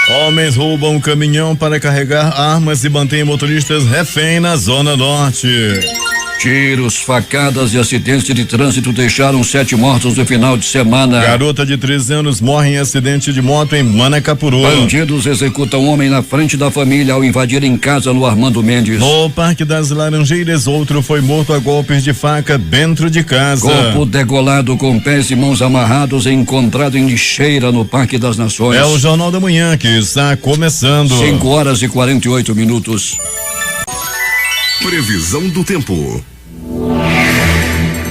Homens roubam um caminhão para carregar armas e mantêm motoristas refém na Zona Norte. Tiros, facadas e acidentes de trânsito deixaram 7 mortos no final de semana. Garota de 13 anos morre em acidente de moto em Manacapuru. Bandidos executam homem na frente da família ao invadirem casa no Armando Mendes. No Parque das Laranjeiras, outro foi morto a golpes de faca dentro de casa. Corpo degolado com pés e mãos amarrados é encontrado em lixeira no Parque das Nações. É o Jornal da Manhã que está começando. 5h48. Previsão do tempo.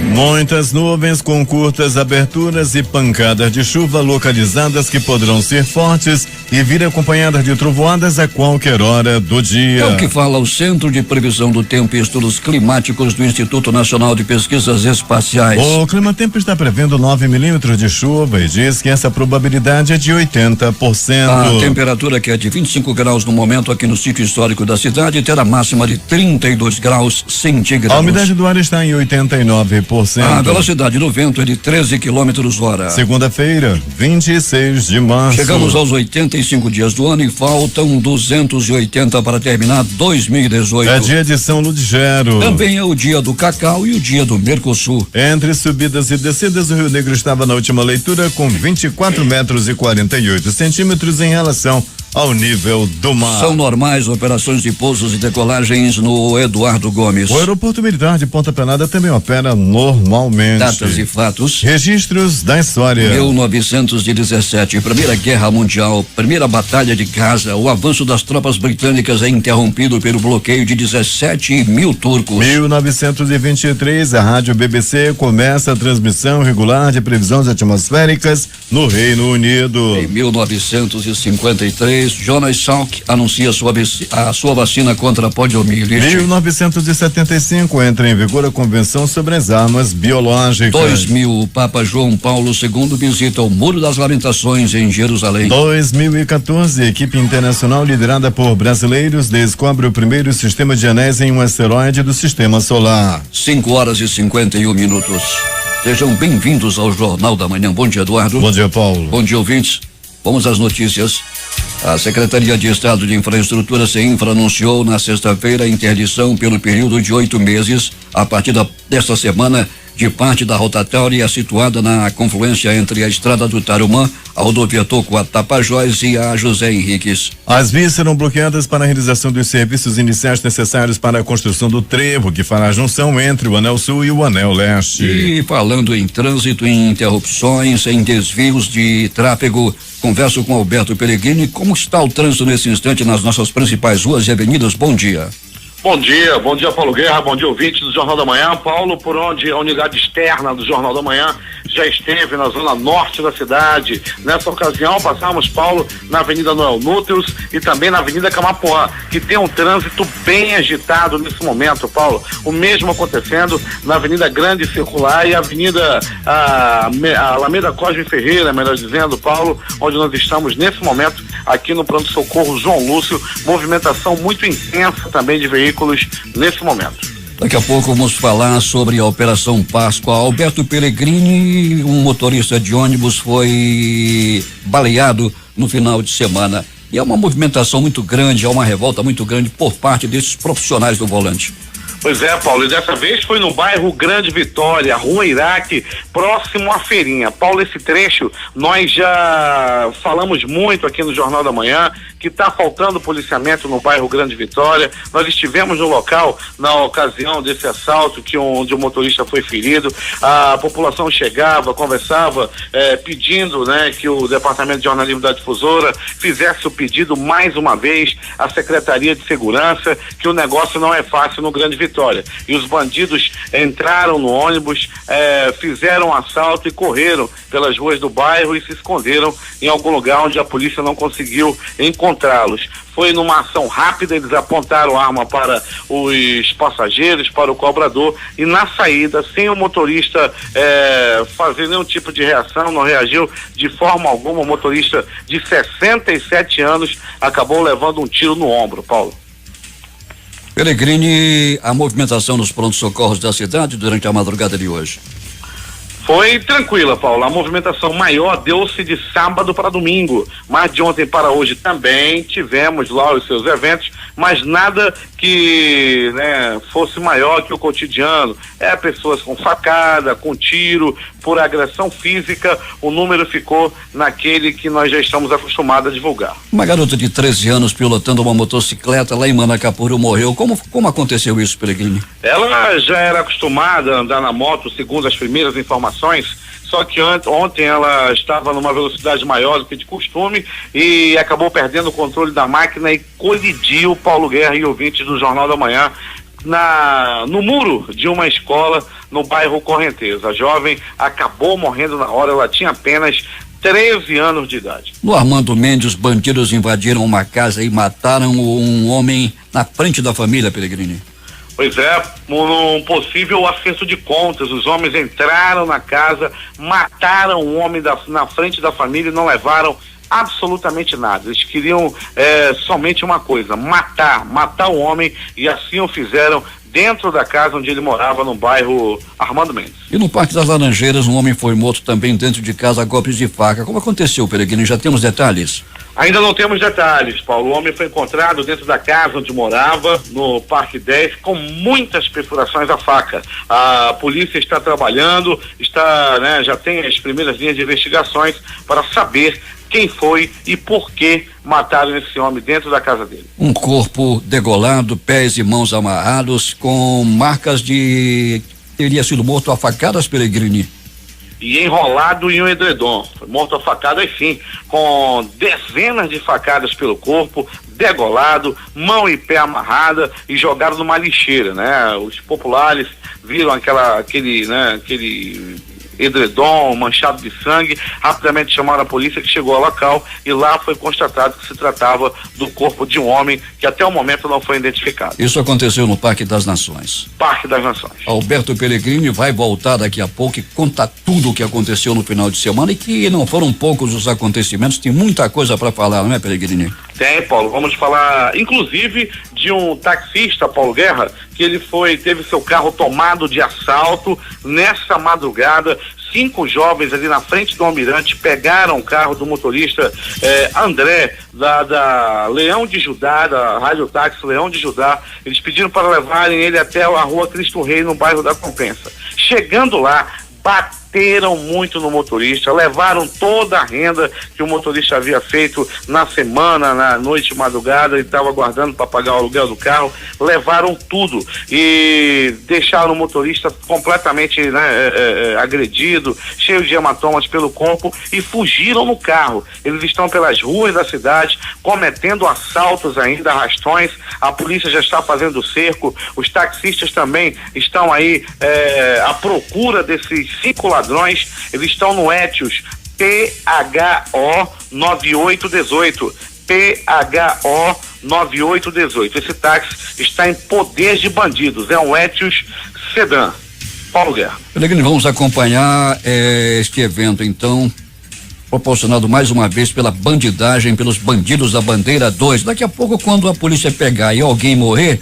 Muitas nuvens com curtas aberturas e pancadas de chuva localizadas que poderão ser fortes e vir acompanhadas de trovoadas a qualquer hora do dia. É o que fala o Centro de Previsão do Tempo e Estudos Climáticos do Instituto Nacional de Pesquisas Espaciais. O Climatempo está prevendo 9 milímetros de chuva e diz que essa probabilidade é de 80%. A temperatura, que é de 25 graus no momento aqui no sítio histórico da cidade, terá máxima de 32 graus centígrados. A umidade do ar está em 89%. A velocidade do vento é de 13 km/h. Segunda-feira, 26 de março. Chegamos aos 85 dias do ano e faltam 280 para terminar 2018. É dia de São Ludgero. Também é o dia do cacau e o dia do Mercosul. Entre subidas e descidas, o Rio Negro estava na última leitura com 24 metros e 48 centímetros em relação ao nível do mar. São normais operações de pousos e decolagens no Eduardo Gomes. O aeroporto militar de Ponta Pelada também opera normalmente. Datas e fatos. Registros da história. 1917, Primeira Guerra Mundial, Primeira Batalha de Gaza, o avanço das tropas britânicas é interrompido pelo bloqueio de 17 mil turcos. 1923, a rádio BBC começa a transmissão regular de previsões atmosféricas no Reino Unido. Em 1953, Jonas Salk anuncia a sua vacina contra a poliomielite. 1975, entra em vigor a Convenção sobre as Armas Biológicas. 2000, o Papa João Paulo II visita o Muro das Lamentações em Jerusalém. 2014, equipe internacional liderada por brasileiros descobre o primeiro sistema de anéis em um asteroide do Sistema Solar. 5h51. Sejam bem-vindos ao Jornal da Manhã. Bom dia, Eduardo. Bom dia, Paulo. Bom dia, ouvintes. Vamos às notícias. A Secretaria de Estado de Infraestrutura, CEINFRA, anunciou na sexta-feira a interdição pelo período de 8 meses, a partir desta semana, de parte da rotatória situada na confluência entre a Estrada do Tarumã, a rodovia Toco Tapajós e a José Henriques. As vias serão bloqueadas para a realização dos serviços iniciais necessários para a construção do trevo, que fará a junção entre o Anel Sul e o Anel Leste. E falando em trânsito, em interrupções, em desvios de tráfego, converso com Alberto Pellegrini. Como está o trânsito nesse instante nas nossas principais ruas e avenidas? Bom dia. Bom dia Paulo Guerra, bom dia ouvintes do Jornal da Manhã. Paulo, por onde a unidade externa do Jornal da Manhã já esteve na zona norte da cidade. Nessa ocasião passamos, Paulo, na Avenida Noel Núteus e também na Avenida Camapuã, que tem um trânsito bem agitado nesse momento, Paulo. O mesmo acontecendo na Avenida Grande Circular e a Avenida Alameda Cosme Ferreira, melhor dizendo, Paulo, onde nós estamos nesse momento aqui no pronto-socorro João Lúcio. Movimentação muito intensa também de veículos nesse momento. Daqui a pouco vamos falar sobre a Operação Páscoa. Alberto Pellegrini, um motorista de ônibus, foi baleado no final de semana. E é uma movimentação muito grande, é uma revolta muito grande por parte desses profissionais do volante. Pois é, Paulo, e dessa vez foi no bairro Grande Vitória, Rua Iraque, próximo à feirinha. Paulo, esse trecho nós já falamos muito aqui no Jornal da Manhã, que está faltando policiamento no bairro Grande Vitória. Nós estivemos no local na ocasião desse assalto, onde o motorista foi ferido. A população chegava, conversava, pedindo, né, que o Departamento de Jornalismo da Difusora fizesse o pedido mais uma vez à Secretaria de Segurança, que o negócio não é fácil no Grande Vitória. E os bandidos entraram no ônibus, fizeram um assalto e correram pelas ruas do bairro e se esconderam em algum lugar onde a polícia não conseguiu encontrá-los. Foi numa ação rápida, eles apontaram arma para os passageiros, para o cobrador, e na saída, sem o motorista fazer nenhum tipo de reação, não reagiu de forma alguma. O motorista de 67 anos acabou levando um tiro no ombro, Paulo. Pellegrini, a movimentação nos prontos-socorros da cidade durante a madrugada de hoje. Foi tranquila, Paulo. A movimentação maior deu-se de sábado para domingo, mas de ontem para hoje também tivemos lá os seus eventos, mas nada que, né, fosse maior que o cotidiano. Pessoas com facada, com tiro, por agressão física. O número ficou naquele que nós já estamos acostumados a divulgar. Uma garota de 13 anos pilotando uma motocicleta lá em Manacapuru morreu. Como aconteceu isso, Peregrini? Ela já era acostumada a andar na moto, segundo as primeiras informações, só que ontem ela estava numa velocidade maior do que de costume e acabou perdendo o controle da máquina e colidiu Paulo Guerra e ouvintes do Jornal da Manhã no muro de uma escola no bairro Correnteza. A jovem acabou morrendo na hora, ela tinha apenas 13 anos de idade. No Armando Mendes, bandidos invadiram uma casa e mataram um homem na frente da família, Peregrini. Pois é, um possível acerto de contas. Os homens entraram na casa, mataram um homem na frente da família e não levaram absolutamente nada. Eles queriam somente uma coisa: matar o homem, e assim o fizeram dentro da casa onde ele morava, no bairro Armando Mendes. E no Parque das Laranjeiras, um homem foi morto também dentro de casa a golpes de faca. Como aconteceu, Peregrini? Já temos detalhes? Ainda não temos detalhes, Paulo. O homem foi encontrado dentro da casa onde morava, no Parque 10, com muitas perfurações à faca. A polícia está trabalhando, já tem as primeiras linhas de investigações para saber quem foi e por que mataram esse homem dentro da casa dele. Um corpo degolado, pés e mãos amarrados, com marcas de teria sido morto a facadas, Peregrini. E enrolado em um edredom. Foi morto a facadas, sim, com dezenas de facadas pelo corpo, degolado, mão e pé amarrada e jogado numa lixeira, né? Os populares viram aquele edredom manchado de sangue, rapidamente chamaram a polícia, que chegou ao local e lá foi constatado que se tratava do corpo de um homem que até o momento não foi identificado. Isso aconteceu no Parque das Nações. Parque das Nações. Alberto Peregrini vai voltar daqui a pouco e contar tudo o que aconteceu no final de semana, e que não foram poucos os acontecimentos, tem muita coisa para falar, não é, Peregrini? Tem, Paulo. Vamos falar, inclusive, de um taxista, Paulo Guerra, que ele teve seu carro tomado de assalto nessa madrugada. 5 jovens ali na frente do Almirante pegaram o carro do motorista André, da Leão de Judá, da Rádio Táxi Leão de Judá. Eles pediram para levarem ele até a rua Cristo Rei, no bairro da Compensa. Chegando lá, bateram muito no motorista, levaram toda a renda que o motorista havia feito na semana, na noite, madrugada, e estava aguardando para pagar o aluguel do carro. Levaram tudo e deixaram o motorista completamente agredido, cheio de hematomas pelo corpo, e fugiram no carro. Eles estão pelas ruas da cidade cometendo assaltos ainda, arrastões. A polícia já está fazendo cerco, os taxistas também estão aí à procura desses 5 ladrões. Eles estão no Etios PHO 9818. PHO 9818. Esse táxi está em poder de bandidos. É um Etios sedã. Paulo Guerra. Peregrini, vamos acompanhar este evento, então, proporcionado mais uma vez pela bandidagem, pelos bandidos da Bandeira 2. Daqui a pouco, quando a polícia pegar e alguém morrer,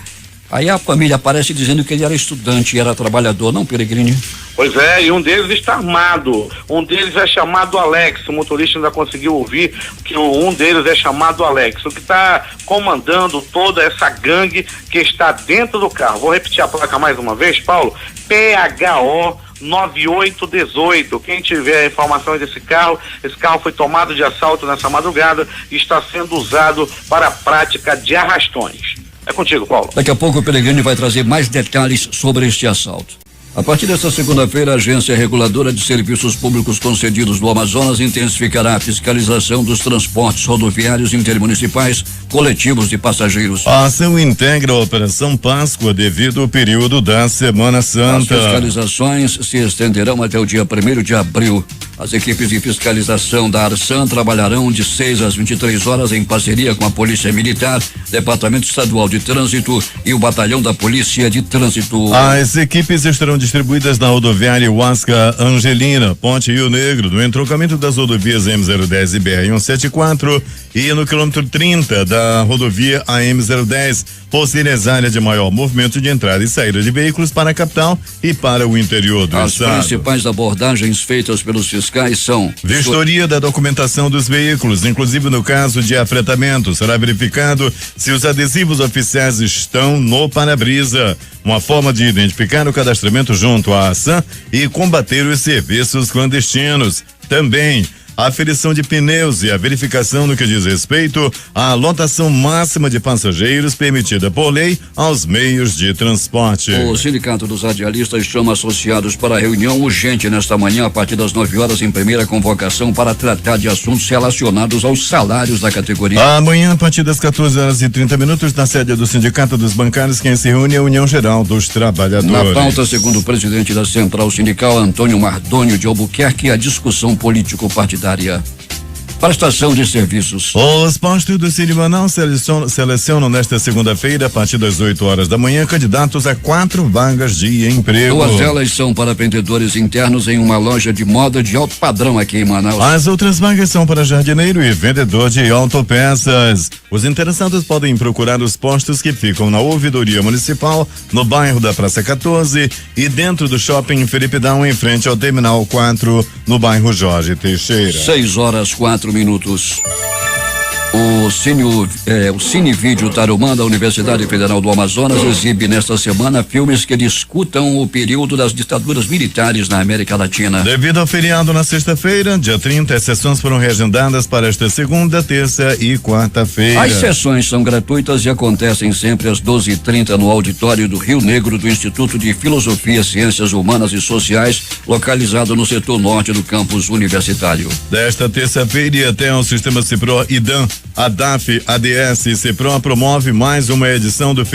aí a família aparece dizendo que ele era estudante e era trabalhador, não, Peregrini? Pois é, e um deles está armado. Um deles é chamado Alex. O motorista ainda conseguiu ouvir que um deles é chamado Alex, o que está comandando toda essa gangue que está dentro do carro. Vou repetir a placa mais uma vez, Paulo. PHO 9818. Quem tiver informações desse carro, esse carro foi tomado de assalto nessa madrugada e está sendo usado para a prática de arrastões. É contigo, Paulo. Daqui a pouco o Peregrini vai trazer mais detalhes sobre este assalto. A partir desta segunda-feira, a Agência Reguladora de Serviços Públicos Concedidos do Amazonas intensificará a fiscalização dos transportes rodoviários intermunicipais coletivos de passageiros. A ação integra a Operação Páscoa devido ao período da Semana Santa. As fiscalizações se estenderão até o dia 1º de abril. As equipes de fiscalização da Arsan trabalharão de 6 às 23 horas em parceria com a Polícia Militar, Departamento Estadual de Trânsito e o Batalhão da Polícia de Trânsito. As equipes estarão distribuídas na rodoviária Huasca Angelina, Ponte Rio Negro, no entroncamento das rodovias M010 e BR-174 e no quilômetro 30 da da rodovia AM010, por ser as áreas de maior movimento de entrada e saída de veículos para a capital e para o interior do estado. As principais abordagens feitas pelos fiscais são: vistoria da documentação dos veículos, inclusive no caso de afretamento, será verificado se os adesivos oficiais estão no para-brisa, uma forma de identificar o cadastramento junto à ação e combater os serviços clandestinos. Também a aferição de pneus e a verificação no que diz respeito à lotação máxima de passageiros permitida por lei aos meios de transporte. O Sindicato dos Radialistas chama associados para a reunião urgente nesta manhã a partir das 9 horas em primeira convocação para tratar de assuntos relacionados aos salários da categoria. Amanhã, a partir das 14h30, na sede do Sindicato dos Bancários, quem se reúne é a União Geral dos Trabalhadores. Na pauta, segundo o presidente da Central Sindical, Antônio Mardônio de Albuquerque, a discussão político-partidária. Prestação de serviços. Os postos do Cine Manaus selecionam nesta segunda-feira, a partir das 8 horas da manhã, candidatos a 4 vagas de emprego. 2 delas são para vendedores internos em uma loja de moda de alto padrão aqui em Manaus. As outras vagas são para jardineiro e vendedor de autopeças. Os interessados podem procurar os postos que ficam na ouvidoria municipal, no bairro da Praça 14 e dentro do shopping Felipe Dão, em frente ao Terminal 4, no bairro Jorge Teixeira. 6h04. O Cine Vídeo Tarumã da Universidade Federal do Amazonas exibe nesta semana filmes que discutam o período das ditaduras militares na América Latina. Devido ao feriado na sexta-feira, dia 30, as sessões foram reagendadas para esta segunda, terça e quarta-feira. As sessões são gratuitas e acontecem sempre às 12h30 no auditório do Rio Negro do Instituto de Filosofia, Ciências Humanas e Sociais, localizado no setor norte do campus universitário. Desta terça-feira e até o Sistema Cipro IDAM, a DAF, ADS e CEPRO promove mais uma edição do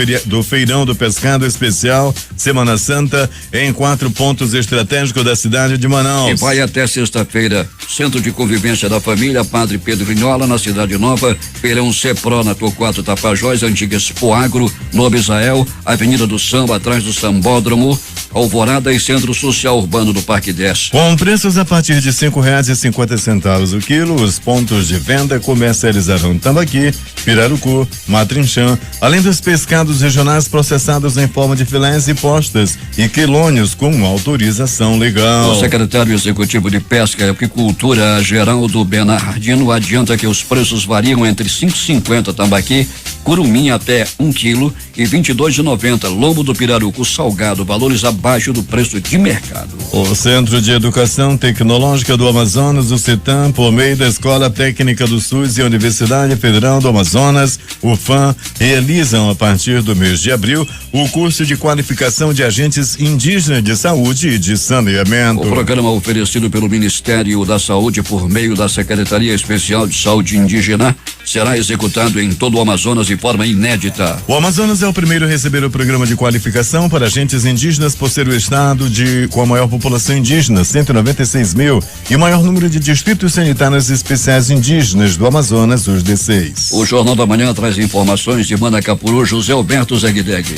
Feirão do Pescado Especial Semana Santa em 4 pontos estratégicos da cidade de Manaus. E vai até sexta-feira. Centro de Convivência da Família Padre Pedro Vinhola, na Cidade Nova, Feirão CEPRO na Torquato Tapajós, Antiga Expo Agro, Novo Israel, Avenida do Samba, atrás do Sambódromo, Alvorada e Centro Social Urbano do Parque 10. Com preços a partir de R$5,50 o quilo, os pontos de venda comercializarão tambaqui, pirarucu, matrinchã, além dos pescados regionais processados em forma de filés e postas e quilônios com autorização legal. O secretário executivo de Pesca e Aquicultura, Geraldo Bernardino, adianta que os preços variam entre R$5,50 tambaqui, curumim até 1 quilo e R$22,90 lombo do pirarucu salgado, valores abaixo do preço de mercado. O Centro de Educação Tecnológica do Amazonas, o CETAM, por meio da Escola Técnica do SUS e a Universidade Federal do Amazonas, UFAM, realizam a partir do mês de abril o curso de qualificação de agentes indígenas de saúde e de saneamento. O programa oferecido pelo Ministério da Saúde por meio da Secretaria Especial de Saúde Indígena será executado em todo o Amazonas de forma inédita. O Amazonas é o primeiro a receber o programa de qualificação para agentes indígenas por ser o estado com a maior população indígena, 196 mil, e o maior número de distritos sanitários especiais indígenas do Amazonas, os D6. O Jornal da Manhã traz informações de Manacapuru, José Alberto Zegdeg.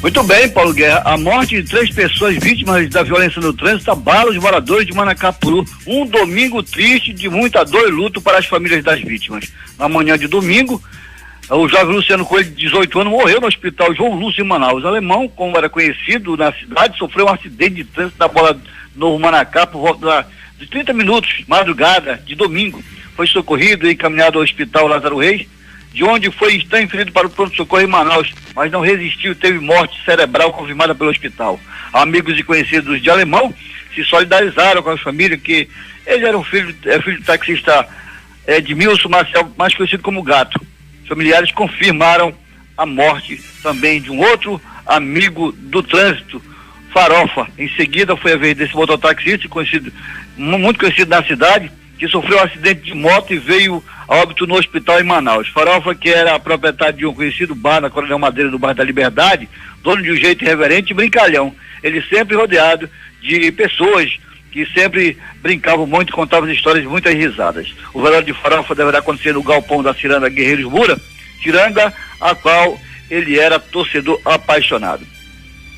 Muito bem, Paulo Guerra. A morte de 3 pessoas vítimas da violência no trânsito abala os moradores de Manacapuru. Um domingo triste de muita dor e luto para as famílias das vítimas. Na manhã de domingo, o jovem Luciano Coelho, de 18 anos, morreu no hospital João Lúcio, em Manaus. O alemão, como era conhecido na cidade, sofreu um acidente de trânsito na Bola Novo Manacá por volta de 30 minutos, madrugada de domingo. Foi socorrido e encaminhado ao hospital Lázaro Reis, de onde foi transferido para o pronto-socorro em Manaus, mas não resistiu e teve morte cerebral confirmada pelo hospital. Amigos e conhecidos de alemão se solidarizaram com a família, que ele era filho do taxista Edmilson Marcel, mais conhecido como Gato. Familiares confirmaram a morte também de um outro amigo do trânsito, Farofa. Em seguida foi a vez desse mototaxista, muito conhecido na cidade, que sofreu um acidente de moto e veio a óbito no hospital em Manaus. Farofa, que era proprietário de um conhecido bar na Coronel Madeira, do bairro da Liberdade, dono de um jeito irreverente e brincalhão. Ele sempre rodeado de pessoas que sempre brincavam muito e contavam histórias de muitas risadas. O velório de Farofa deverá acontecer no galpão da Ciranda Guerreiros Moura, Ciranda a qual ele era torcedor apaixonado.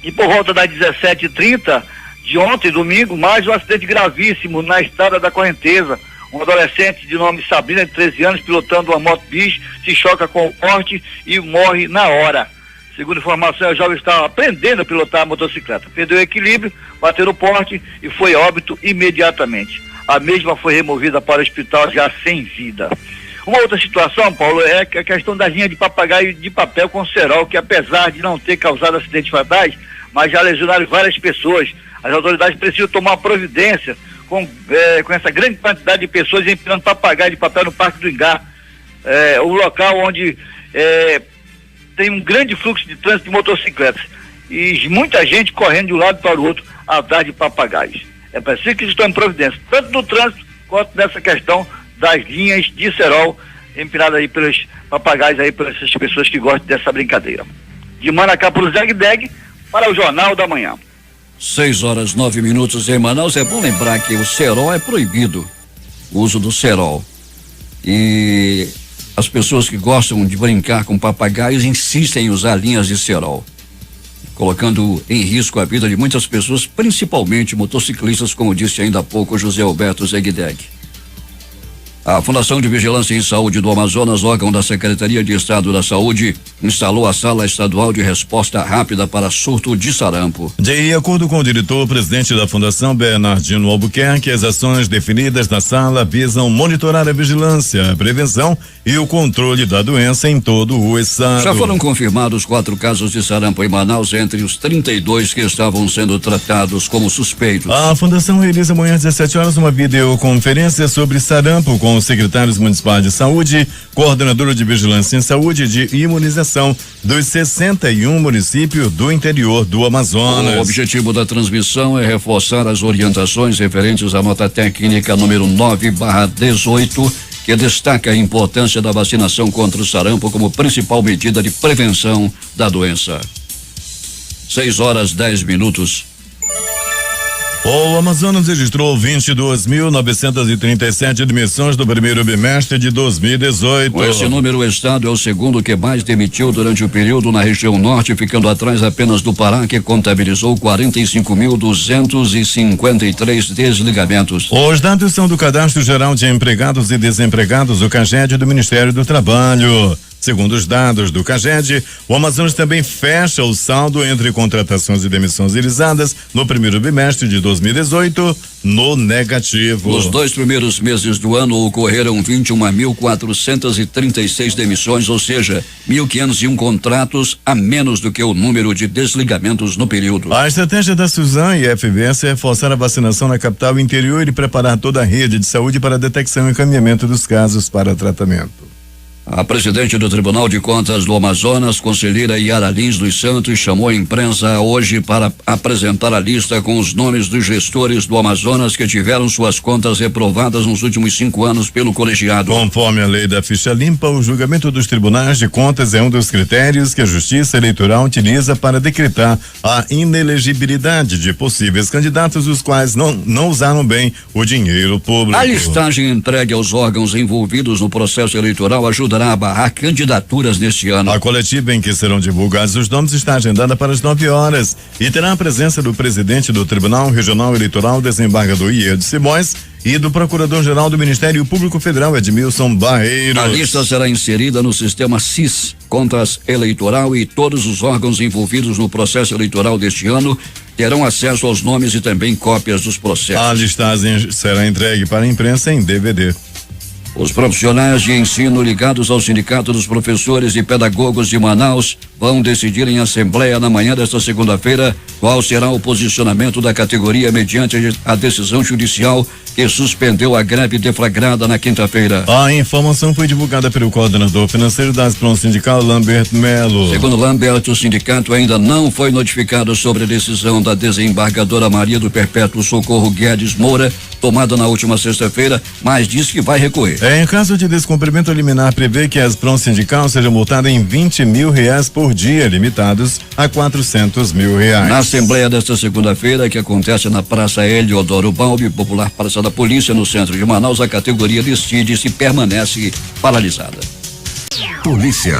E por volta das 17h30 de ontem, domingo, mais um acidente gravíssimo na estrada da Correnteza. Um adolescente de nome Sabrina, de 13 anos, pilotando uma moto bis, se choca com o poste e morre na hora. Segundo informação, o jovem estava aprendendo a pilotar a motocicleta. Perdeu o equilíbrio, bateu no poste e foi a óbito imediatamente. A mesma foi removida para o hospital já sem vida. Uma outra situação, Paulo, é a questão da linha de papagaio de papel com cerol, que apesar de não ter causado acidentes fatais, mas já lesionaram várias pessoas. As autoridades precisam tomar providência com essa grande quantidade de pessoas empilhando papagaio de papel no Parque do Ingá, um local onde tem um grande fluxo de trânsito de motocicletas e muita gente correndo de um lado para o outro atrás de papagaios. É preciso que eles tomem providência, tanto no trânsito quanto nessa questão das linhas de cerol empilhadas aí pelos papagaios aí, por essas pessoas que gostam dessa brincadeira. De Manacá para o Zeg-Deg, para o Jornal da Manhã. 6h09 em Manaus. É bom lembrar que o cerol é proibido, o uso do cerol. E as pessoas que gostam de brincar com papagaios insistem em usar linhas de cerol, colocando em risco a vida de muitas pessoas, principalmente motociclistas, como disse ainda há pouco José Alberto Zeg-Deg. A Fundação de Vigilância em Saúde do Amazonas, órgão da Secretaria de Estado da Saúde, instalou a Sala Estadual de Resposta Rápida para Surto de Sarampo. De acordo com o diretor-presidente da Fundação, Bernardino Albuquerque, as ações definidas na sala visam monitorar a vigilância, a prevenção e o controle da doença em todo o estado. Já foram confirmados 4 casos de sarampo em Manaus, entre os 32 que estavam sendo tratados como suspeitos. A Fundação realiza amanhã às 17 horas uma videoconferência sobre sarampo com os secretários municipais de saúde, coordenadora de vigilância em saúde e de imunização dos 61 municípios do interior do Amazonas. O objetivo da transmissão é reforçar as orientações referentes à nota técnica número 9/18, que destaca a importância da vacinação contra o sarampo como principal medida de prevenção da doença. 6h10. O Amazonas registrou 22.937 demissões no primeiro bimestre de 2018. Com esse número, o estado é o segundo que mais demitiu durante o período na região norte, ficando atrás apenas do Pará, que contabilizou 45.253 desligamentos. Os dados são do Cadastro Geral de Empregados e Desempregados, o CAGED, do Ministério do Trabalho. Segundo os dados do CAGED, o Amazonas também fecha o saldo entre contratações e demissões realizadas no primeiro bimestre de 2018 no negativo. Nos 2 primeiros meses do ano ocorreram 21.436 demissões, ou seja, 1.501 contratos a menos do que o número de desligamentos no período. A estratégia da Suzan e FBS é reforçar a vacinação na capital e interior e preparar toda a rede de saúde para a detecção e encaminhamento dos casos para tratamento. A presidente do Tribunal de Contas do Amazonas, conselheira Yara Lins dos Santos, chamou a imprensa hoje para apresentar a lista com os nomes dos gestores do Amazonas que tiveram suas contas reprovadas nos últimos 5 anos pelo colegiado. Conforme a lei da ficha limpa, o julgamento dos tribunais de contas é um dos critérios que a Justiça Eleitoral utiliza para decretar a inelegibilidade de possíveis candidatos os quais não usaram bem o dinheiro público. A listagem entregue aos órgãos envolvidos no processo eleitoral ajudará a barrar candidaturas neste ano. A coletiva em que serão divulgados os nomes está agendada para as 9 horas e terá a presença do presidente do Tribunal Regional Eleitoral, desembargador Iede Simões, e do Procurador-Geral do Ministério Público Federal, Edmilson Barreiros. A lista será inserida no sistema CIS, Contas Eleitoral, e todos os órgãos envolvidos no processo eleitoral deste ano terão acesso aos nomes e também cópias dos processos. A listagem será entregue para a imprensa em DVD. Os profissionais de ensino ligados ao Sindicato dos Professores e Pedagogos de Manaus vão decidir em assembleia na manhã desta segunda-feira qual será o posicionamento da categoria mediante a decisão judicial que suspendeu a greve deflagrada na quinta-feira. A informação foi divulgada pelo coordenador financeiro da Aspron Sindical, Lambert Melo. Segundo Lambert, o sindicato ainda não foi notificado sobre a decisão da desembargadora Maria do Perpétuo Socorro Guedes Moura, tomada na última sexta-feira, mas disse que vai recorrer. Em caso de descumprimento liminar, prevê que a Aspron Sindical seja multada em R$20 mil por dia, limitados a R$400 mil. Na assembleia desta segunda-feira, que acontece na Praça Eliodoro Balbi, popular Praça da Polícia, no centro de Manaus, a categoria decide se permanece paralisada. Polícia.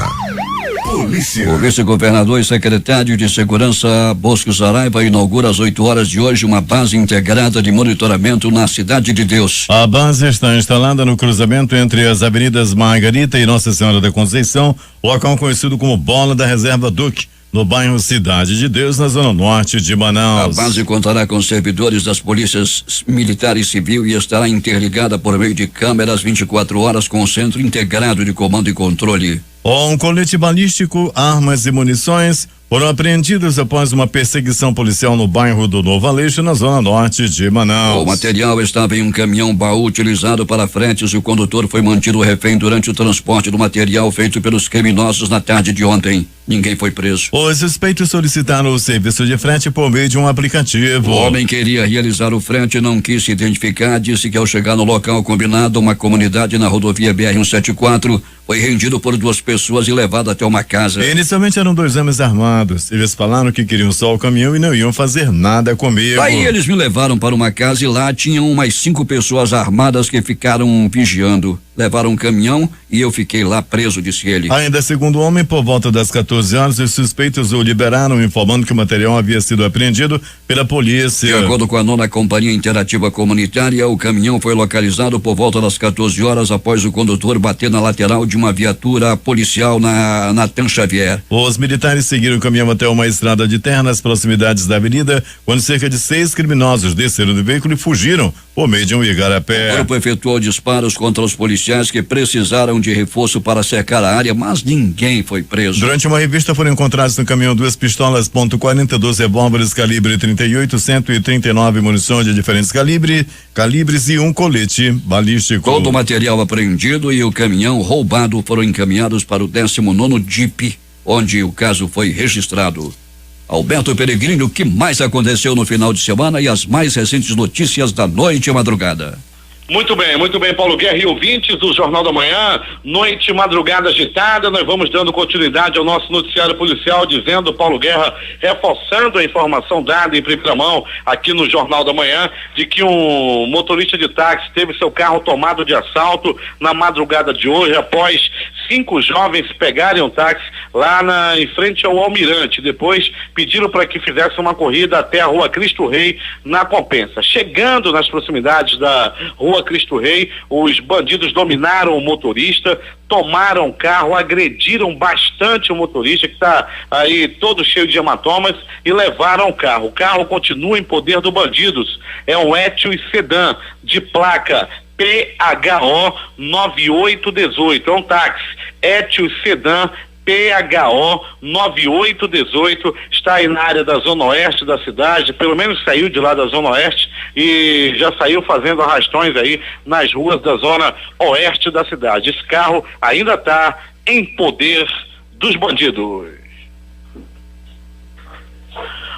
Polícia. O vice-governador e secretário de Segurança, Bosco Saraiva, inaugura às 8 horas de hoje uma base integrada de monitoramento na Cidade de Deus. A base está instalada no cruzamento entre as avenidas Margarita e Nossa Senhora da Conceição, local conhecido como Bola da Reserva Duque, no bairro Cidade de Deus, na zona norte de Manaus. A base contará com servidores das polícias militar e civil e estará interligada por meio de câmeras 24 horas com o Centro Integrado de Comando e Controle. Um colete balístico, armas e munições foram apreendidos após uma perseguição policial no bairro do Novo Aleixo, na zona norte de Manaus. O material estava em um caminhão baú utilizado para fretes e o condutor foi mantido refém durante o transporte do material feito pelos criminosos na tarde de ontem. Ninguém foi preso. Os suspeitos solicitaram o serviço de frete por meio de um aplicativo. O homem queria realizar o frete e não quis se identificar, disse que ao chegar no local combinado, uma comunidade na rodovia BR-174, foi rendido por 2 pessoas e levado até uma casa. Inicialmente eram 2 homens armados. Eles falaram que queriam só o caminhão e não iam fazer nada comigo. Aí eles me levaram para uma casa e lá tinham umas 5 pessoas armadas que ficaram vigiando. Levaram um caminhão e eu fiquei lá preso, disse ele. Ainda segundo o homem, por volta das 14 horas, os suspeitos o liberaram, informando que o material havia sido apreendido pela polícia. De acordo com a 9ª Companhia Interativa Comunitária, o caminhão foi localizado por volta das 14 horas após o condutor bater na lateral de uma viatura policial na Natan Xavier. Os militares seguiram o caminhão até uma estrada de terra nas proximidades da avenida, quando cerca de 6 criminosos desceram do veículo e fugiram por meio de um igarapé. O grupo efetuou disparos contra os policiais que precisaram de reforço para cercar a área, mas ninguém foi preso. Durante uma revista foram encontrados no caminhão 2 pistolas .40, 2 revólveres calibre 38, 139 munições de diferentes calibres e um colete balístico. Todo o material apreendido e o caminhão roubado foram encaminhados para o 19º DIP, onde o caso foi registrado. Alberto Peregrino, o que mais aconteceu no final de semana e as mais recentes notícias da noite e madrugada? Muito bem, Paulo Guerra e ouvintes do Jornal da Manhã, noite, madrugada agitada, nós vamos dando continuidade ao nosso noticiário policial, dizendo, Paulo Guerra, reforçando a informação dada em primeira mão aqui no Jornal da Manhã, de que um motorista de táxi teve seu carro tomado de assalto na madrugada de hoje, após 5 jovens pegarem um táxi lá em frente ao Almirante, depois pediram para que fizesse uma corrida até a Rua Cristo Rei, na Compensa. Chegando nas proximidades da Rua Cristo Rei, os bandidos dominaram o motorista, tomaram o carro, agrediram bastante o motorista, que está aí todo cheio de hematomas, e levaram o carro. O carro continua em poder dos bandidos. É um Etios sedã de placa PHO 9818. É um táxi Etios sedã PHO 9818, está aí na área da Zona Oeste da cidade, pelo menos saiu de lá da Zona Oeste e já saiu fazendo arrastões aí nas ruas da Zona Oeste da cidade. Esse carro ainda está em poder dos bandidos.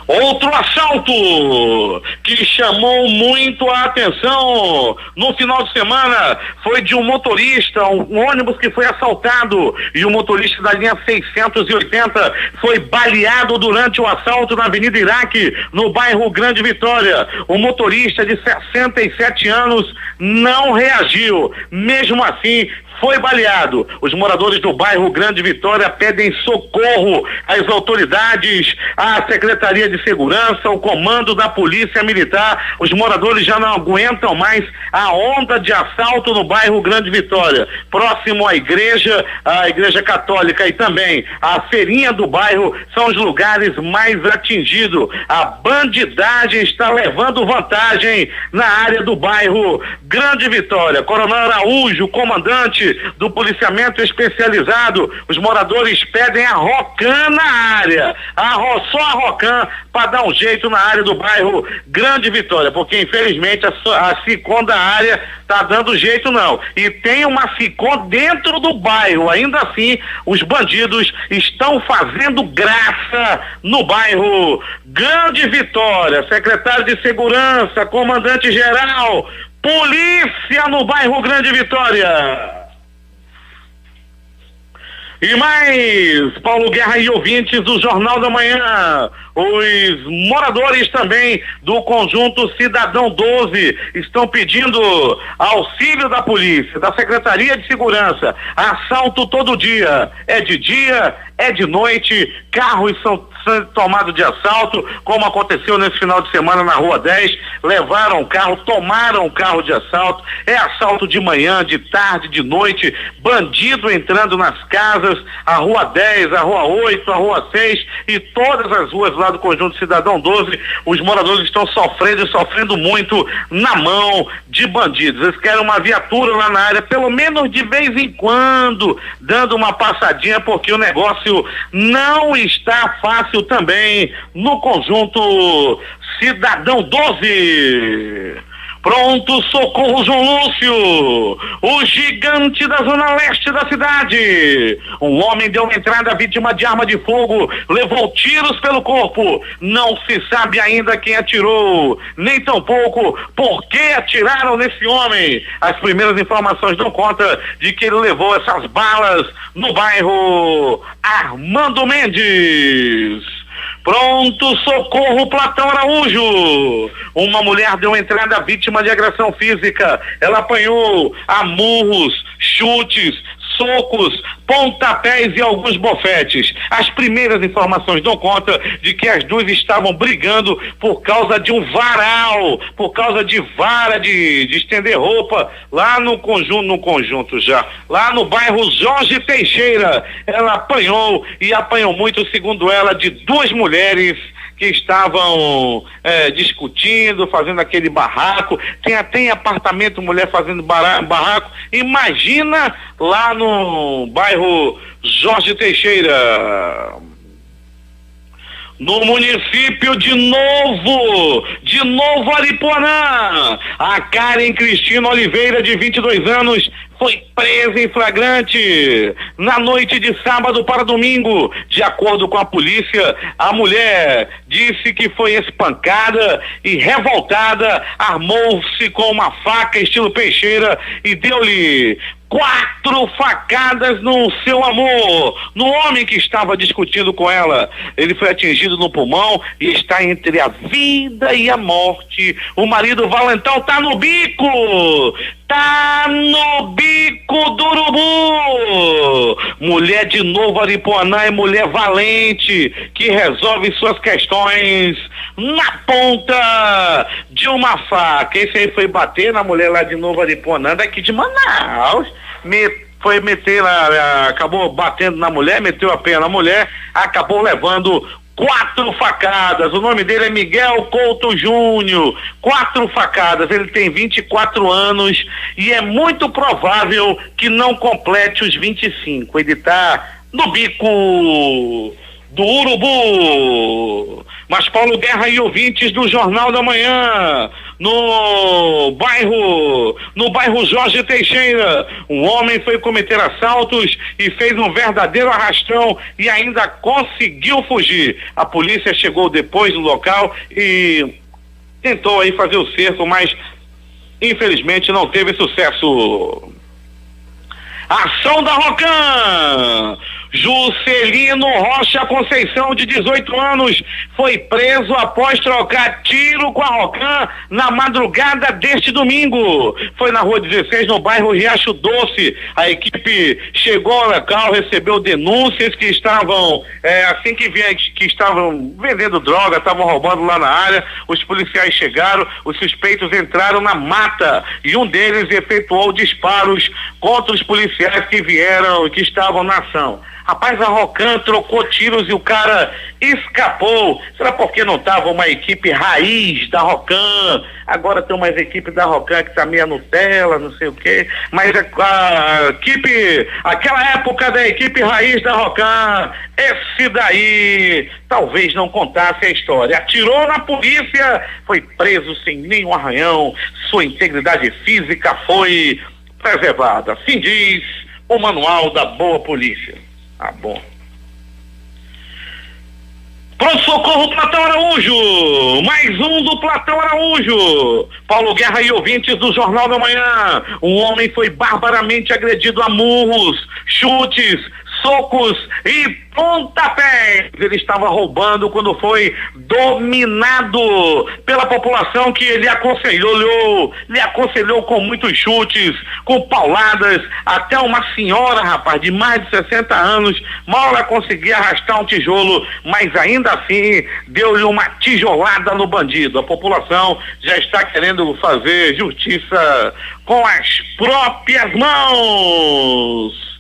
Outro assalto que chamou muito a atenção no final de semana foi de um motorista, um ônibus que foi assaltado, e o motorista da linha 680 foi baleado durante o assalto na Avenida Iraque, no bairro Grande Vitória. O motorista de 67 anos não reagiu, mesmo assim foi baleado. Os moradores do bairro Grande Vitória pedem socorro às autoridades, à Secretaria de Segurança, ao comando da Polícia Militar. Os moradores já não aguentam mais a onda de assalto no bairro Grande Vitória. Próximo à Igreja Católica e também a feirinha do bairro são os lugares mais atingidos. A bandidagem está levando vantagem na área do bairro Grande Vitória. Coronel Araújo, comandante do policiamento especializado, os moradores pedem a Rocan na área, só a Rocan para dar um jeito na área do bairro Grande Vitória, porque infelizmente a SICOM da área tá dando jeito não, e tem uma SICOM dentro do bairro. Ainda assim os bandidos estão fazendo graça no bairro Grande Vitória. Secretário de Segurança, comandante geral, polícia no bairro Grande Vitória. E mais, Paulo Guerra e ouvintes do Jornal da Manhã, Os moradores também do conjunto Cidadão 12 estão pedindo auxílio da polícia, da Secretaria de Segurança. Assalto todo dia, é de noite, carros são tomados de assalto, como aconteceu nesse final de semana na Rua 10, levaram o carro, tomaram o carro de assalto, é assalto de manhã, de tarde, de noite, bandido entrando nas casas, a Rua 10, a Rua 8, a Rua 6 e todas as ruas lá do conjunto Cidadão 12, os moradores estão sofrendo muito na mão de bandidos. Eles querem uma viatura lá na área, pelo menos de vez em quando, dando uma passadinha, porque o negócio não está fácil também no conjunto Cidadão 12. Pronto socorro João Lúcio, o gigante da zona leste da cidade. Um homem deu uma entrada vítima de arma de fogo, levou tiros pelo corpo. Não se sabe ainda quem atirou, nem tampouco por que atiraram nesse homem. As primeiras informações dão conta de que ele levou essas balas no bairro Armando Mendes. Pronto socorro Platão Araújo. Uma mulher deu entrada vítima de agressão física. Ela apanhou a murros, chutes, socos, pontapés e alguns bofetes. As primeiras informações dão conta de que as duas estavam brigando por causa de um varal, por causa de vara de estender roupa lá no conjunto já, lá no bairro Jorge Teixeira. Ela apanhou e apanhou muito, segundo ela, de duas mulheres que estavam discutindo, fazendo aquele barraco. Tem até em apartamento mulher fazendo barraco. Imagina lá no bairro Jorge Teixeira. No município de Novo Aripuanã, a Karen Cristina Oliveira, de 22 anos, foi presa em flagrante na noite de sábado para domingo. De acordo com a polícia, a mulher disse que foi espancada e revoltada, armou-se com uma faca estilo peixeira e deu-lhe 4 facadas no seu amor, no homem que estava discutindo com ela. Ele foi atingido no pulmão e está entre a vida e a morte. O marido Valentão tá no bico do urubu. Mulher de Novo Aripuanã é mulher valente, que resolve suas questões na ponta de uma faca. Esse aí foi bater na mulher lá de Novo Aripuanã, daqui de Manaus. Foi meter lá, acabou batendo na mulher, meteu a pena na mulher, acabou levando 4 facadas. O nome dele é Miguel Couto Júnior. 4 facadas. Ele tem 24 anos e é muito provável que não complete os 25. Ele tá no bico do urubu. Mas Paulo Guerra e ouvintes do Jornal da Manhã, no bairro Jorge Teixeira, um homem foi cometer assaltos e fez um verdadeiro arrastão e ainda conseguiu fugir. A polícia chegou depois no local e tentou aí fazer o cerco, mas infelizmente não teve sucesso. Ação da Rocan. Juscelino Rocha Conceição, de 18 anos, foi preso após trocar tiro com a Rocan na madrugada deste domingo. Foi na Rua 16, no bairro Riacho Doce. A equipe chegou ao local, recebeu denúncias que estavam, que estavam vendendo droga, estavam roubando lá na área. Os policiais chegaram, os suspeitos entraram na mata e um deles efetuou disparos contra os policiais que estavam na ação. Rapaz, a Rocan trocou tiros e o cara escapou. Será porque não estava uma equipe raiz da Rocan? Agora tem umas equipes da Rocan que tá meio Nutella, não sei o quê. Mas a equipe, aquela época da equipe raiz da Rocan, esse daí talvez não contasse a história. Atirou na polícia, foi preso sem nenhum arranhão, sua integridade física foi preservada. Assim diz o manual da boa polícia. Ah, bom. Pronto socorro Platão Araújo, mais um do Platão Araújo. Paulo Guerra e ouvintes do Jornal da Manhã. Um homem foi barbaramente agredido a murros, chutes, socos e pontapés. Ele estava roubando quando foi dominado pela população, que ele lhe aconselhou com muitos chutes, com pauladas, até uma senhora, rapaz, de mais de 60 anos, mal ela conseguia arrastar um tijolo, mas ainda assim deu-lhe uma tijolada no bandido. A população já está querendo fazer justiça com as próprias mãos.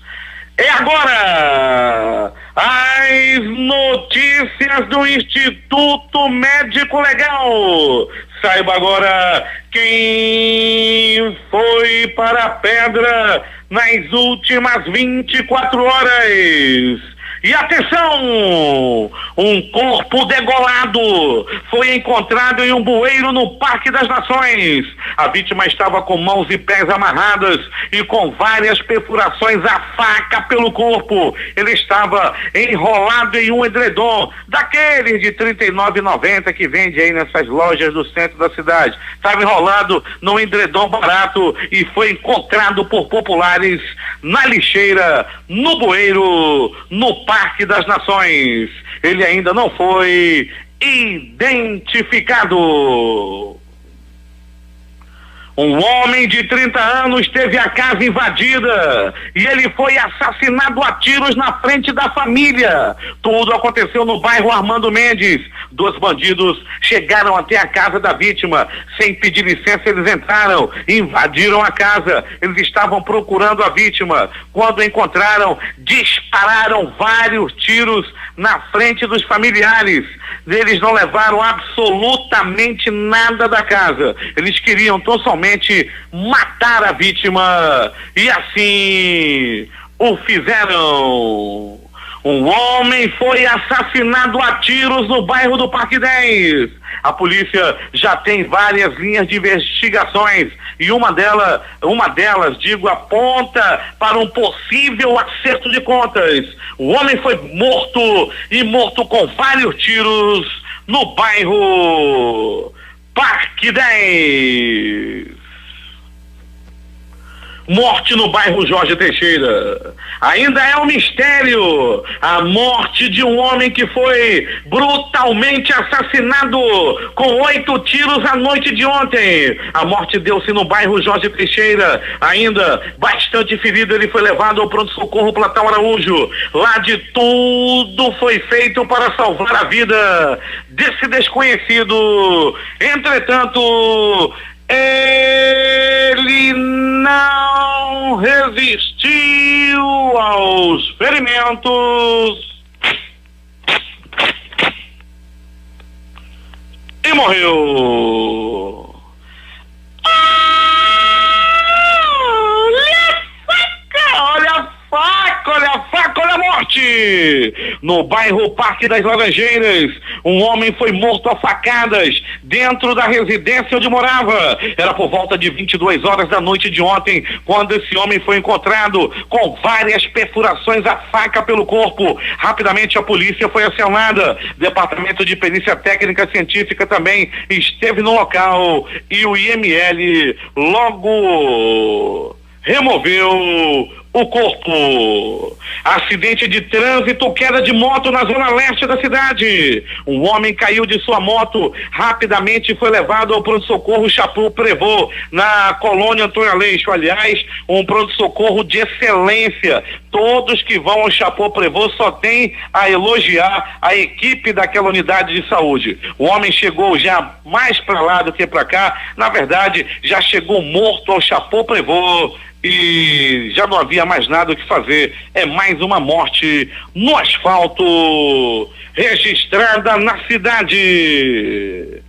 É agora as notícias do Instituto Médico Legal. Saiba agora quem foi para a pedra nas últimas 24 horas. E atenção! Um corpo degolado foi encontrado em um bueiro no Parque das Nações. A vítima estava com mãos e pés amarradas e com várias perfurações à faca pelo corpo. Ele estava enrolado em um edredom, daqueles de R$ 39,90 que vende aí nessas lojas do centro da cidade. Estava enrolado num edredom barato e foi encontrado por populares na lixeira, no bueiro, no Parque das Nações. Ele ainda não foi identificado. Um homem de 30 anos teve a casa invadida e ele foi assassinado a tiros na frente da família. Tudo aconteceu no bairro Armando Mendes. 2 bandidos chegaram até a casa da vítima. Sem pedir licença, eles entraram, invadiram a casa. Eles estavam procurando a vítima. Quando encontraram, dispararam vários tiros na frente dos familiares. Eles não levaram absolutamente nada da casa. Eles queriam tão somente matar a vítima e assim o fizeram. Um homem foi assassinado a tiros no bairro do Parque 10. A polícia já tem várias linhas de investigações e uma delas, aponta para um possível acerto de contas. O homem foi morto com vários tiros no bairro Parque 10. Morte no bairro Jorge Teixeira. Ainda é um mistério a morte de um homem que foi brutalmente assassinado com 8 tiros à noite de ontem. A morte deu-se no bairro Jorge Teixeira. Ainda bastante ferido, ele foi levado ao pronto-socorro Platão Araújo. Lá de tudo foi feito para salvar a vida desse desconhecido. Entretanto, ele não resistiu aos ferimentos e morreu. Olha a morte! No bairro Parque das Laranjeiras, um homem foi morto a facadas dentro da residência onde morava. Era por volta de 22 horas da noite de ontem, quando esse homem foi encontrado com várias perfurações à faca pelo corpo. Rapidamente a polícia foi acionada. Departamento de Perícia Técnica Científica também esteve no local e o IML logo removeu o corpo. Acidente de trânsito, queda de moto na zona leste da cidade. Um homem caiu de sua moto, rapidamente foi levado ao pronto-socorro Chapu Prevô, na colônia Antônio Aleixo. Aliás, um pronto-socorro de excelência. Todos que vão ao Chapu Prevô só tem a elogiar a equipe daquela unidade de saúde. O homem chegou já mais para lá do que para cá. Na verdade, já chegou morto ao Chapu Prevô e já não havia mais nada o que fazer. É mais uma morte no asfalto registrada na cidade.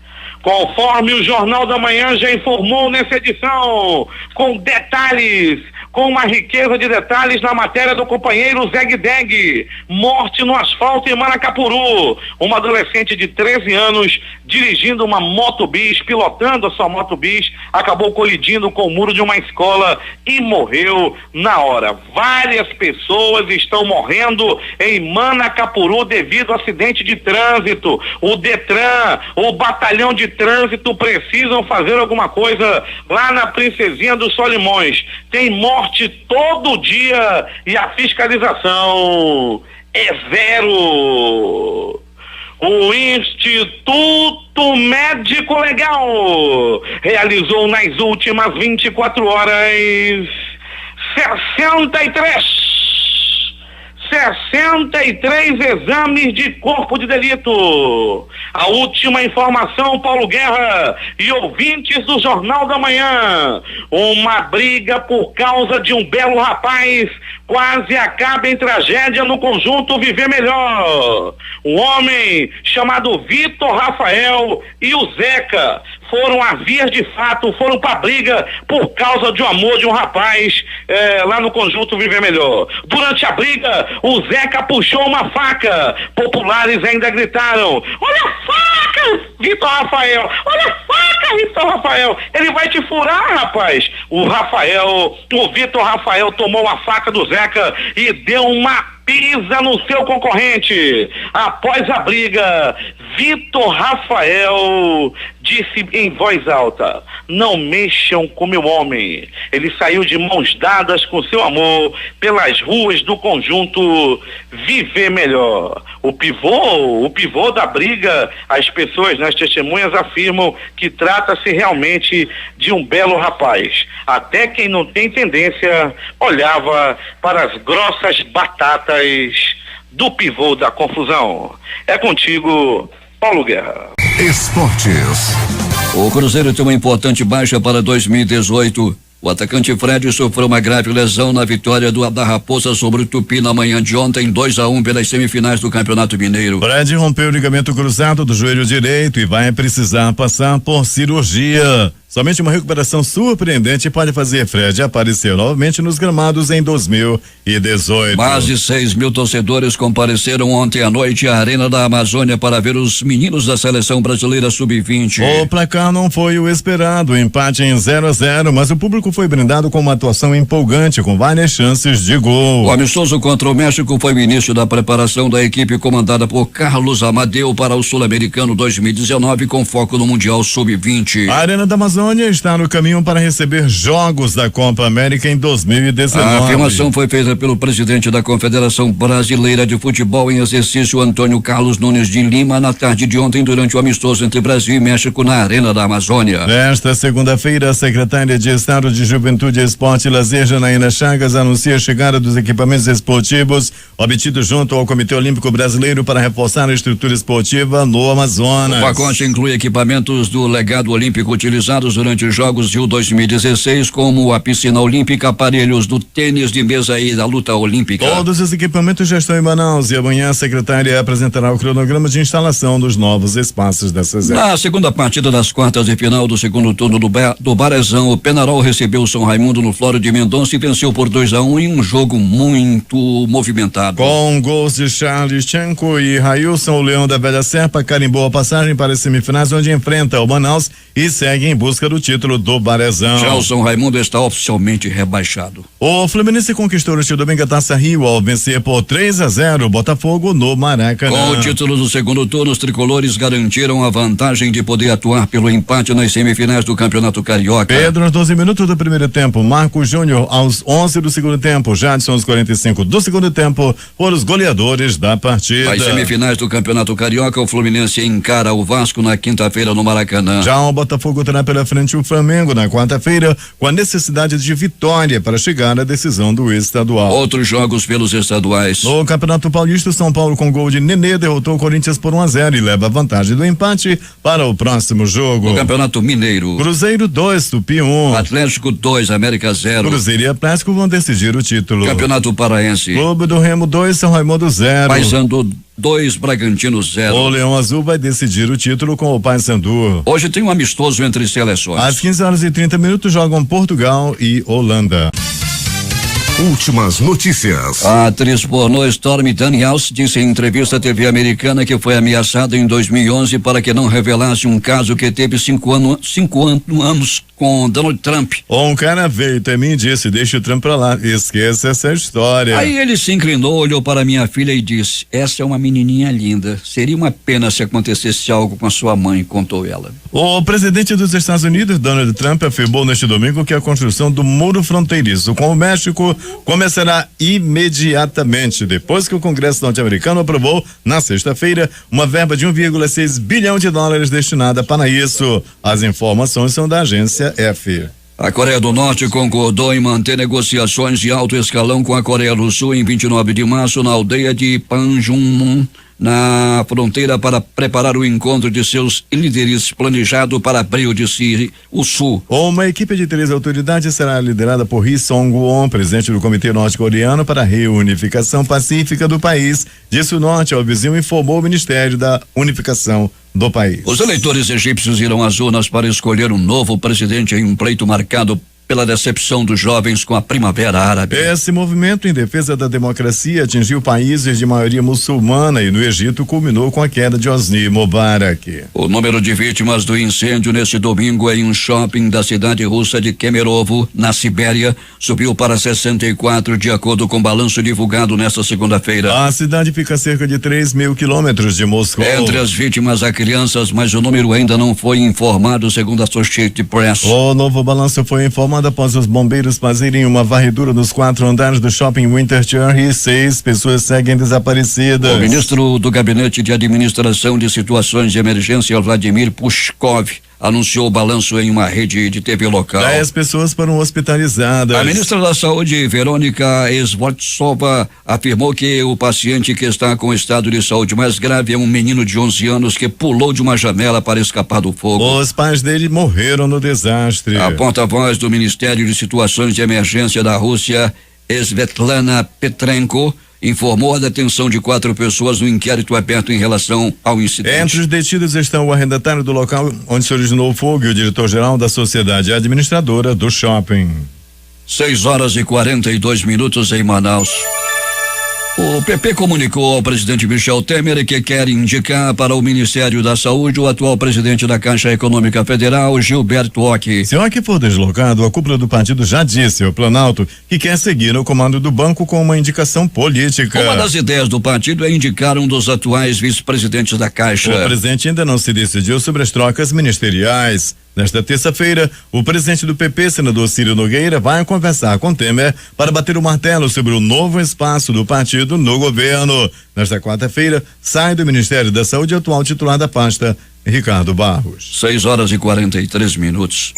Conforme o Jornal da Manhã já informou nessa edição, com detalhes, com uma riqueza de detalhes na matéria do companheiro Zeg Deg. Morte no asfalto em Manacapuru. Uma adolescente de 13 anos dirigindo uma motobis, pilotando a sua motobis, acabou colidindo com o muro de uma escola e morreu na hora. Várias pessoas estão morrendo em Manacapuru devido ao acidente de trânsito. O Detran, o batalhão de trânsito precisam fazer alguma coisa lá na Princesinha dos Solimões. Tem morte esporte todo dia e a fiscalização é zero. O Instituto Médico Legal realizou nas últimas 24 horas 63 exames de corpo de delito. A última informação, Paulo Guerra e ouvintes do Jornal da Manhã: uma briga por causa de um belo rapaz quase acaba em tragédia no conjunto Viver Melhor. Um homem chamado Vitor Rafael e o Zeca foram a vias de fato, foram pra briga por causa de um amor de um rapaz lá no conjunto Viver Melhor. Durante a briga, o Zeca puxou uma faca. Populares ainda gritaram: olha a faca, Vitor Rafael! Olha a faca, Vitor Rafael! Ele vai te furar, rapaz! O Vitor Rafael tomou a faca do Zeca e deu uma pisa no seu concorrente. Após a briga, Vitor Rafael disse em voz alta: não mexam com meu homem. Ele saiu de mãos dadas com seu amor pelas ruas do conjunto Viver Melhor. O pivô da briga, as pessoas, as testemunhas afirmam que trata-se realmente de um belo rapaz. Até quem não tem tendência olhava para as grossas batatas do pivô da confusão. É contigo, Paulo Guerra. Esportes. O Cruzeiro tem uma importante baixa para 2018. O atacante Fred sofreu uma grave lesão na vitória da Raposa sobre o Tupi na manhã de ontem, 2-1 pelas semifinais do Campeonato Mineiro. Fred rompeu o ligamento cruzado do joelho direito e vai precisar passar por cirurgia. Somente uma recuperação surpreendente pode fazer Fred aparecer novamente nos gramados em 2018. Mais de 6 mil torcedores compareceram ontem à noite à Arena da Amazônia para ver os meninos da Seleção Brasileira Sub-20. O placar não foi o esperado, empate em 0-0, mas o público foi brindado com uma atuação empolgante, com várias chances de gol. O amistoso contra o México foi o início da preparação da equipe comandada por Carlos Amadeu para o Sul-Americano 2019, com foco no Mundial Sub-20. A Arena da Amazônia está no caminho para receber jogos da Copa América em 2019. A afirmação foi feita pelo presidente da Confederação Brasileira de Futebol em exercício, Antônio Carlos Nunes de Lima, na tarde de ontem, durante o amistoso entre Brasil e México na Arena da Amazônia. Nesta segunda-feira, a secretária de Estado de Juventude, Esporte e Lazer, Janaína Chagas, anuncia a chegada dos equipamentos esportivos obtidos junto ao Comitê Olímpico Brasileiro para reforçar a estrutura esportiva no Amazonas. O pacote inclui equipamentos do legado olímpico utilizados durante os Jogos Rio 2016, como a piscina olímpica, aparelhos do tênis de mesa e da luta olímpica. Todos os equipamentos já estão em Manaus e amanhã a secretária apresentará o cronograma de instalação dos novos espaços dessas áreas. Na segunda partida das quartas de final do segundo turno do Barezão, o Penarol recebeu o São Raimundo no Flório de Mendonça e venceu por 2-1 em um jogo muito movimentado. Com gols de Charles Chanco e Railson, o Leão da Velha Serpa carimbou a passagem para as semifinais, onde enfrenta o Manaus e segue em busca do título do Barezão. Já o São Raimundo está oficialmente rebaixado. O Fluminense conquistou o domingo a Taça Rio ao vencer por 3-0 o Botafogo no Maracanã. Com o título do segundo turno, os tricolores garantiram a vantagem de poder atuar pelo empate nas semifinais do Campeonato Carioca. Pedro aos 12 minutos do primeiro tempo, Marco Júnior aos 11 do segundo tempo, Jadson aos 45 do segundo tempo, foram os goleadores da partida. Nas semifinais do Campeonato Carioca, o Fluminense encara o Vasco na quinta-feira no Maracanã. Já o Botafogo terá pela frente o Flamengo na quarta-feira, com a necessidade de vitória para chegar à decisão do estadual. Outros jogos pelos estaduais. No Campeonato Paulista, o São Paulo, com gol de Nenê, derrotou o Corinthians por 1-0 e leva a vantagem do empate para o próximo jogo. No Campeonato Mineiro, Cruzeiro 2, Tupi 1. Atlético 2, América 0. Cruzeiro e Atlético vão decidir o título. Campeonato Paraense, Clube do Remo 2, São Raimundo 0. Paysandu 2, Bragantino 0. O Leão Azul vai decidir o título com o Paysandu. Hoje tem um amistoso entre seleções. Às 15h30 jogam Portugal e Holanda. Últimas notícias. A atriz pornô Stormy Daniels disse em entrevista à TV americana que foi ameaçada em 2011 para que não revelasse um caso que teve 5 anos com Donald Trump. Um cara veio até mim e disse: deixa o Trump pra lá, esqueça essa história. Aí ele se inclinou, olhou para minha filha e disse: essa é uma menininha linda, seria uma pena se acontecesse algo com a sua mãe, contou ela. O presidente dos Estados Unidos, Donald Trump, afirmou neste domingo que a construção do muro fronteiriço com o México começará imediatamente, depois que o Congresso norte-americano aprovou, na sexta-feira, uma verba de 1,6 bilhão de dólares destinada para isso. As informações são da agência F. A Coreia do Norte concordou em manter negociações de alto escalão com a Coreia do Sul em 29 de março na aldeia de Panmunjom, na fronteira, para preparar o encontro de seus líderes planejado para abril, disse o Sul. Uma equipe de 3 autoridades será liderada por Ri Song-won, presidente do Comitê Norte-Coreano para a Reunificação Pacífica do país, disse o Norte ao vizinho, informou o Ministério da Unificação do país. Os eleitores egípcios irão às urnas para escolher um novo presidente em um pleito marcado pela decepção dos jovens com a Primavera Árabe. Esse movimento em defesa da democracia atingiu países de maioria muçulmana e no Egito culminou com a queda de Hosni Mubarak. O número de vítimas do incêndio neste domingo em um shopping da cidade russa de Kemerovo, na Sibéria, subiu para 64, de acordo com o balanço divulgado nesta segunda-feira. A cidade fica a cerca de 3.000 quilômetros de Moscou. Entre as vítimas há crianças, mas o número ainda não foi informado, segundo a Associated Press. O novo balanço foi informado após os bombeiros fazerem uma varredura nos 4 andares do shopping Winterthur e 6 pessoas seguem desaparecidas. O ministro do Gabinete de Administração de Situações de Emergência, Vladimir Pushkov, anunciou o balanço em uma rede de TV local. 10 pessoas foram hospitalizadas. A ministra da Saúde, Verônica Svobotsova, afirmou que o paciente que está com estado de saúde mais grave é um menino de 11 anos que pulou de uma janela para escapar do fogo. Os pais dele morreram no desastre. A porta-voz do Ministério de Situações de Emergência da Rússia, Svetlana Petrenko, informou a detenção de 4 pessoas no inquérito aberto em relação ao incidente. Entre os detidos estão o arrendatário do local onde se originou o fogo e o diretor-geral da sociedade administradora do shopping. 6h42 em Manaus. O PP comunicou ao presidente Michel Temer que quer indicar para o Ministério da Saúde o atual presidente da Caixa Econômica Federal, Gilberto Occhi. Se Occhi for deslocado, a cúpula do partido já disse ao Planalto que quer seguir no comando do banco com uma indicação política. Uma das ideias do partido é indicar um dos atuais vice-presidentes da Caixa. O presidente ainda não se decidiu sobre as trocas ministeriais. Nesta terça-feira, o presidente do PP, senador Ciro Nogueira, vai conversar com Temer para bater o martelo sobre o novo espaço do partido no governo. Nesta quarta-feira, sai do Ministério da Saúde o atual titular da pasta, Ricardo Barros. 6h43.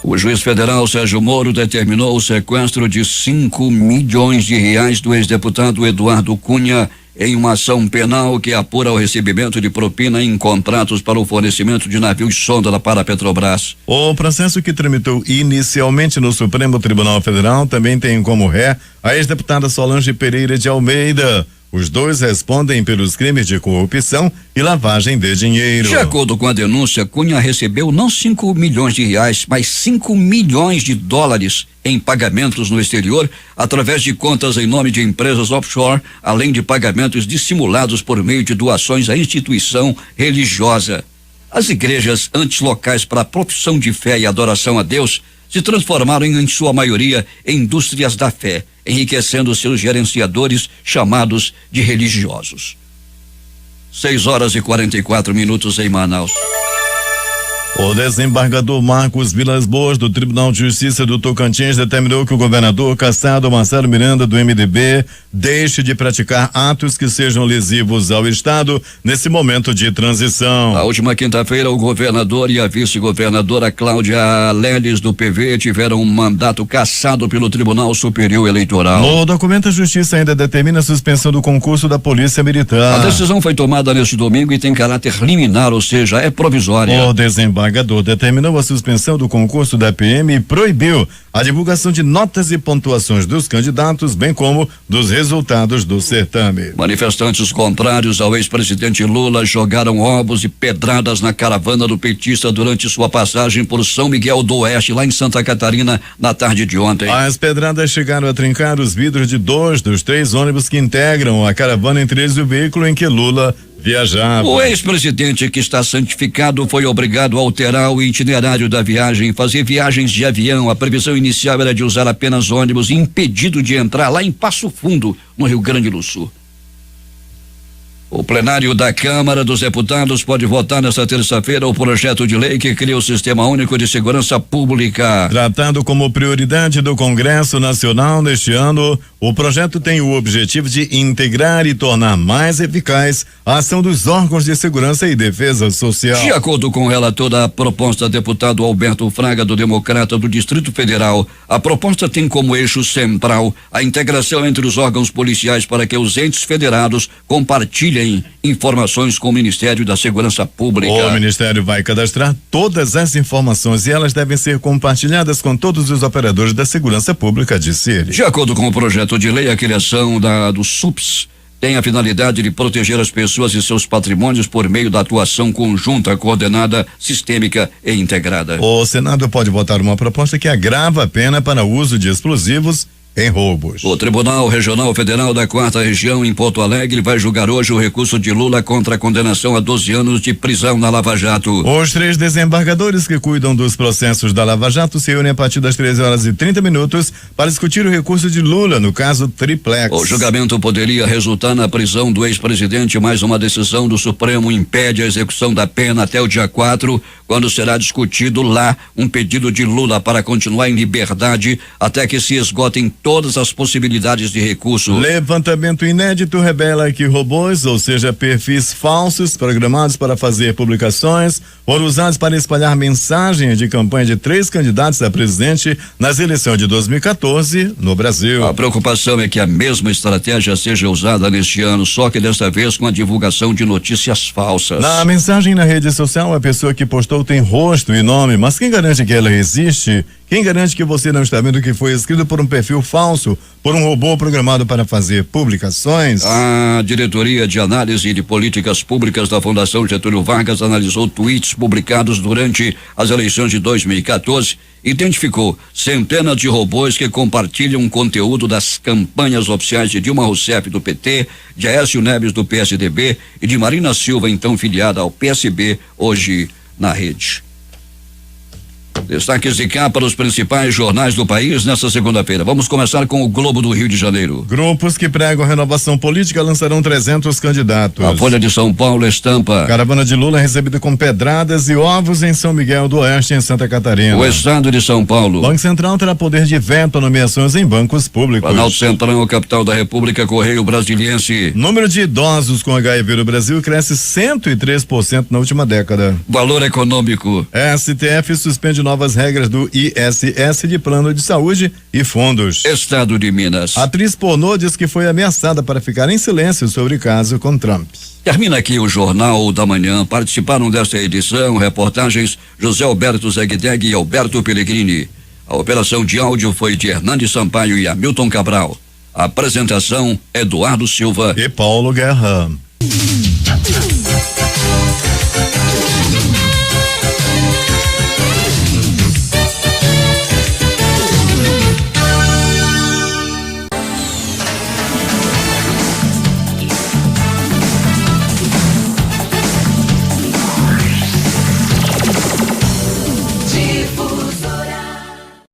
O juiz federal Sérgio Moro determinou o sequestro de 5 milhões de reais do ex-deputado Eduardo Cunha em uma ação penal que apura o recebimento de propina em contratos para o fornecimento de navios sonda para a Petrobras. O processo, que tramitou inicialmente no Supremo Tribunal Federal, também tem como ré a ex-deputada Solange Pereira de Almeida. Os dois respondem pelos crimes de corrupção e lavagem de dinheiro. De acordo com a denúncia, Cunha recebeu não 5 milhões de reais, mas 5 milhões de dólares em pagamentos no exterior, através de contas em nome de empresas offshore, além de pagamentos dissimulados por meio de doações à instituição religiosa. As igrejas antilocais para a profissão de fé e adoração a Deus se transformaram em sua maioria em indústrias da fé, enriquecendo seus gerenciadores, chamados de religiosos. 6h44 em Manaus. O desembargador Marcos Vilas Boas, do Tribunal de Justiça do Tocantins, determinou que o governador cassado Marcelo Miranda, do MDB, deixe de praticar atos que sejam lesivos ao Estado nesse momento de transição. Na última quinta-feira, o governador e a vice-governadora Cláudia Leles, do PV, tiveram um mandato cassado pelo Tribunal Superior Eleitoral. No documento, a Justiça ainda determina a suspensão do concurso da Polícia Militar. A decisão foi tomada neste domingo e tem caráter liminar, ou seja, é provisória. O desembargador determinou a suspensão do concurso da PM e proibiu a divulgação de notas e pontuações dos candidatos, bem como dos resultados do certame. Manifestantes contrários ao ex-presidente Lula jogaram ovos e pedradas na caravana do petista durante sua passagem por São Miguel do Oeste, lá em Santa Catarina, na tarde de ontem. As pedradas chegaram a trincar os vidros de 2 dos 3 ônibus que integram a caravana, entre eles o veículo em que Lula viajava. O ex-presidente que está santificado foi obrigado a alterar o itinerário da viagem, fazer viagens de avião. A previsão inicial era de usar apenas ônibus, impedido de entrar lá em Passo Fundo, no Rio Grande do Sul. O plenário da Câmara dos Deputados pode votar nesta terça-feira o projeto de lei que cria o Sistema Único de Segurança Pública. Tratado como prioridade do Congresso Nacional neste ano, o projeto tem o objetivo de integrar e tornar mais eficaz a ação dos órgãos de segurança e defesa social. De acordo com o relator da proposta, deputado Alberto Fraga, do Democrata do Distrito Federal, a proposta tem como eixo central a integração entre os órgãos policiais para que os entes federados compartilhem informações com o Ministério da Segurança Pública. O Ministério vai cadastrar todas as informações e elas devem ser compartilhadas com todos os operadores da segurança pública, disse ele. De acordo com o projeto de lei, a criação do SUPS tem a finalidade de proteger as pessoas e seus patrimônios por meio da atuação conjunta, coordenada, sistêmica e integrada. O Senado pode votar uma proposta que agrava a pena para o uso de explosivos em roubos. O Tribunal Regional Federal da 4ª Região em Porto Alegre vai julgar hoje o recurso de Lula contra a condenação a 12 anos de prisão na Lava Jato. Os 3 desembargadores que cuidam dos processos da Lava Jato se reúnem a partir das 13h30 para discutir o recurso de Lula no caso Triplex. O julgamento poderia resultar na prisão do ex-presidente, mas uma decisão do Supremo impede a execução da pena até o dia 4, quando será discutido lá um pedido de Lula para continuar em liberdade até que se esgotem todas as possibilidades de recurso. Levantamento inédito revela que robôs, ou seja, perfis falsos programados para fazer publicações, foram usados para espalhar mensagens de campanha de 3 candidatos a presidente nas eleições de 2014 no Brasil. A preocupação é que a mesma estratégia seja usada neste ano, só que desta vez com a divulgação de notícias falsas. Na mensagem na rede social, a pessoa que postou tem rosto e nome, mas quem garante que ela existe? Quem garante que você não está vendo que foi escrito por um perfil falso, por um robô programado para fazer publicações? A Diretoria de Análise de Políticas Públicas da Fundação Getúlio Vargas analisou tweets publicados durante as eleições de 2014 e identificou centenas de robôs que compartilham conteúdo das campanhas oficiais de Dilma Rousseff do PT, de Aécio Neves do PSDB e de Marina Silva, então filiada ao PSB, hoje na rede. Destaques de capa para os principais jornais do país nesta segunda-feira. Vamos começar com o Globo do Rio de Janeiro. Grupos que pregam renovação política lançarão 300 candidatos. A Folha de São Paulo estampa: caravana de Lula recebida com pedradas e ovos em São Miguel do Oeste, em Santa Catarina. O Estado de São Paulo: Banco Central terá poder de veto a nomeações em bancos públicos. Planalto Centrão, capital da República, Correio Brasiliense: número de idosos com HIV no Brasil cresce 103% na última década. Valor Econômico: STF suspende novas regras do ISS de plano de saúde e fundos. Estado de Minas: a atriz pornô diz que foi ameaçada para ficar em silêncio sobre o caso com Trump. Termina aqui o Jornal da Manhã. Participaram desta edição reportagens José Alberto Zegdeg e Alberto Pellegrini. A operação de áudio foi de Hernandes Sampaio e Hamilton Cabral. A apresentação, Eduardo Silva e Paulo Guerra.